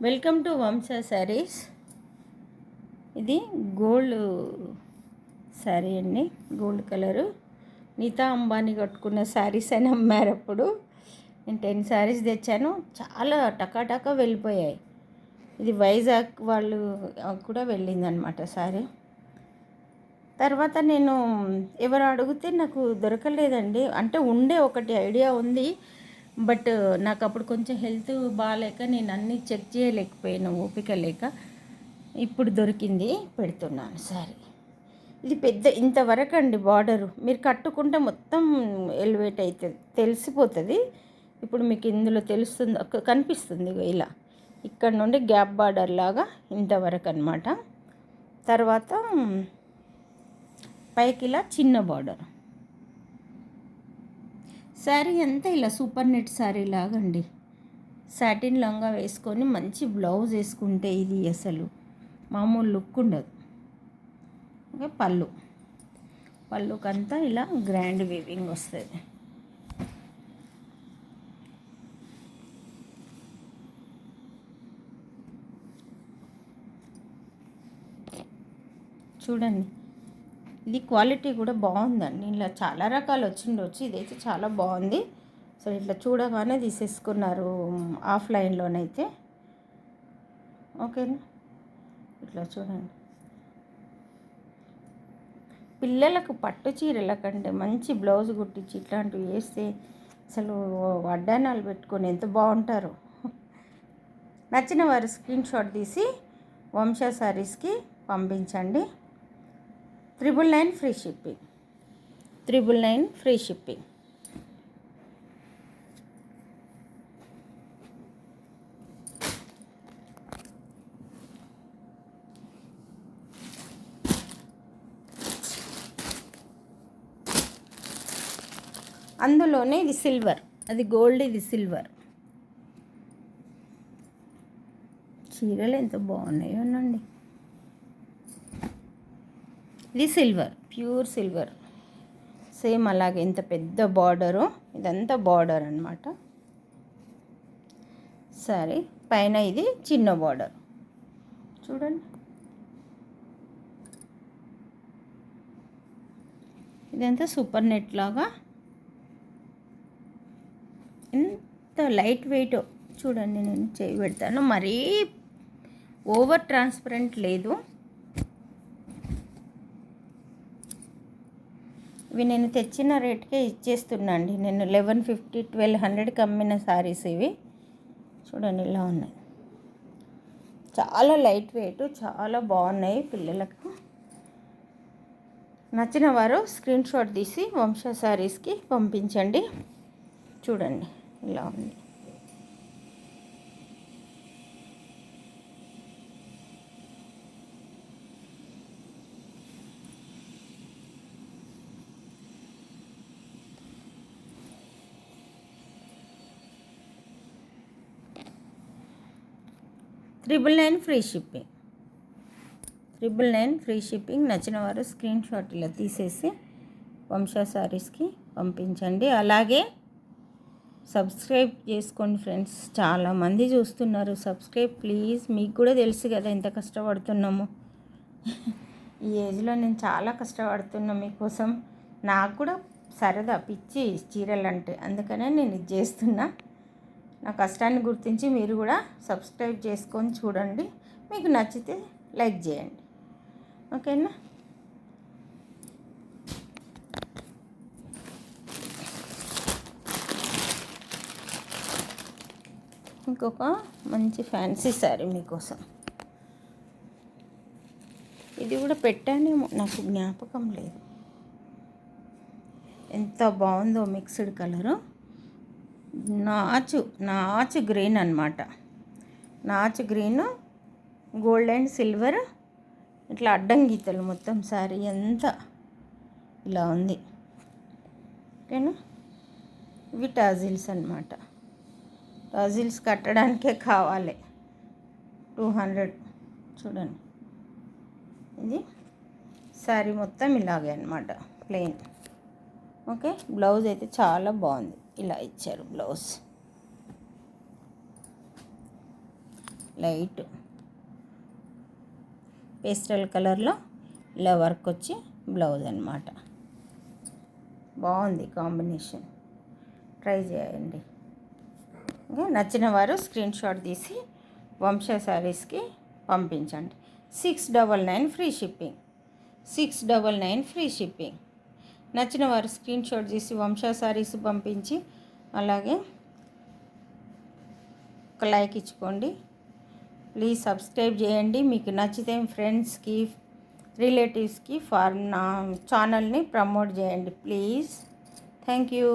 Welcome to వంశ శారీస్. ఇది gold sari అండి, గోల్డ్ కలరు. నీతా అంబానీ కట్టుకున్న శారీస్ అని అమ్మారు. అప్పుడు నేను 10 శారీస్ తెచ్చాను, చాలా టకాటకా వెళ్ళిపోయాయి. ఇది వైజాగ్ వాళ్ళు కూడా వెళ్ళిందనమాట శారీ. తర్వాత నేను ఎవరు అడిగితే నాకు దొరకలేదండి. అంటే ఉండే ఒకటి ఐడియా ఉంది, బట్ నాకు అప్పుడు కొంచెం హెల్త్ బాగాలేక నేను అన్నీ చెక్ చేయలేకపోయాను, ఓపిక లేక. ఇప్పుడు దొరికింది, పెడుతున్నాను సారీ. ఇది పెద్ద ఇంతవరకు అండి బార్డరు. మీరు కట్టుకుంటే మొత్తం ఎలివేట్ అవుతుంది, తెలిసిపోతుంది. ఇప్పుడు మీకు ఇందులో తెలుస్తుంది, కనిపిస్తుంది ఇలా. ఇక్కడ నుండి గ్యాప్ బార్డర్ లాగా ఇంతవరకు అనమాట. తర్వాత పైకి ఇలా చిన్న బార్డర్. శారీ అంతా ఇలా సూపర్ నెట్ శారీ లాగండి. సాటిన్ లంగా వేసుకొని మంచి బ్లౌజ్ వేసుకుంటే ఇది అసలు మామూలు లుక్ ఉండదు. ఓకే, పళ్ళుకంతా ఇలా గ్రాండ్ వీవింగ్ వస్తుంది. చూడండి, ఇది క్వాలిటీ కూడా బాగుందండి. ఇలా చాలా రకాలు వచ్చిండొచ్చు, ఇదైతే చాలా బాగుంది. సో ఇట్లా చూడగానే తీసేసుకున్నారు ఆఫ్లైన్లోనైతే. ఓకేనా, ఇట్లా చూడండి. పిల్లలకు పట్టు చీరల కంటే మంచి బ్లౌజ్ కుట్టించి ఇట్లాంటివి వేస్తే అసలు వడ్డానాలు పెట్టుకొని ఎంత బాగుంటారో. నచ్చిన వారు స్క్రీన్ షాట్ తీసి వంశ శారీస్కి పంపించండి. 999 ఫ్రీ షిప్పింగ్, 999 ఫ్రీ షిప్పింగ్. అందులోనే ఇది సిల్వర్, అది గోల్డ్, ఇది సిల్వర్. చీరలు ఎంత బాగున్నాయో అనండి. ఇది సిల్వర్, ప్యూర్ సిల్వర్. సేమ్ అలాగే ఎంత పెద్ద బార్డరు, ఇదంతా బార్డర్ అనమాట. సరే, పైన ఇది చిన్న బార్డర్ చూడండి. ఇదంతా సూపర్ నెట్ లాగా, ఎంత లైట్ వెయిట్ చూడండి. నేను చేయి పెడతాను, మరీ ఓవర్ ట్రాన్స్పరెంట్ లేదు. ఇవి నేను తెచ్చిన రేట్కే ఇచ్చేస్తున్నా అండి. నేను 1150 1200కి అమ్మిన శారీస్ ఇవి. చూడండి ఇలా ఉన్నాయి, చాలా లైట్ వెయిట్, చాలా బాగున్నాయి. పిల్లలకు నచ్చిన వారు స్క్రీన్ షాట్ తీసి వంశ శారీస్కి పంపించండి. చూడండి ఇలా ఉంది. $999 ఫ్రీ షిప్పింగ్, 999 ఫ్రీ షిప్పింగ్. నచ్చిన వారు స్క్రీన్ షాట్ ఇలా తీసేసి వంశ శారీస్కి పంపించండి. అలాగే సబ్స్క్రైబ్ చేసుకోండి ఫ్రెండ్స్. చాలామంది చూస్తున్నారు, సబ్స్క్రైబ్ ప్లీజ్. మీకు కూడా తెలుసు కదా ఎంత కష్టపడుతున్నామో. ఈ ఏజ్లో నేను చాలా కష్టపడుతున్నా మీకోసం. నాకు కూడా సరదా, పిచ్చి చీరలు అంటే, అందుకనే నేను ఇది చేస్తున్నా. నా కష్టాన్ని గుర్తించి మీరు కూడా సబ్స్క్రైబ్ చేసుకొని చూడండి. మీకు నచ్చితే లైక్ చేయండి, ఓకేనా. ఇంకొక మంచి ఫ్యాన్సీ శారీ మీకోసం. ఇది కూడా పెట్టానేమో, నాకు జ్ఞాపకం లేదు. ఎంత బాగుందో, మిక్స్డ్ కలరు, నాచు గ్రీన్ అనమాట. నాచు గ్రీన్, గోల్డ్ అండ్ సిల్వర్, ఇట్లా అడ్డం గీతలు మొత్తం శారీ అంతా ఇలా ఉంది, ఓకేనా. ఇవి టాజిల్స్ అనమాట. టాజిల్స్ కట్టడానికే కావాలి 200. చూడండి, ఇది శారీ మొత్తం ఇలాగే అనమాట, ప్లెయిన్. ఓకే, బ్లౌజ్ అయితే చాలా బాగుంది, ఇలా ఇచ్చారు బ్లౌజ్. లైట్ పేస్టల్ కలర్లో ఇలా వర్క్ వచ్చి బ్లౌజ్ అన్నమాట. బాగుంది కాంబినేషన్, ట్రై చేయండి. ఇంకా నచ్చిన వారు స్క్రీన్ షాట్ తీసి వంశ శారీస్కి పంపించండి. 699 ఫ్రీ షిప్పింగ్, 699 ఫ్రీ షిప్పింగ్. నచ్చిన వారు స్క్రీన్ షాట్ తీసి వంశ శారీస్ పంపించి అలాగే ఒక లైక్ ఇచ్చుకోండి. ప్లీజ్ సబ్స్క్రైబ్ చేయండి. మీకు నచ్చితే ఫ్రెండ్స్కి రిలేటివ్స్కి నా ఛానల్ని ప్రమోట్ చేయండి ప్లీజ్. Thank you.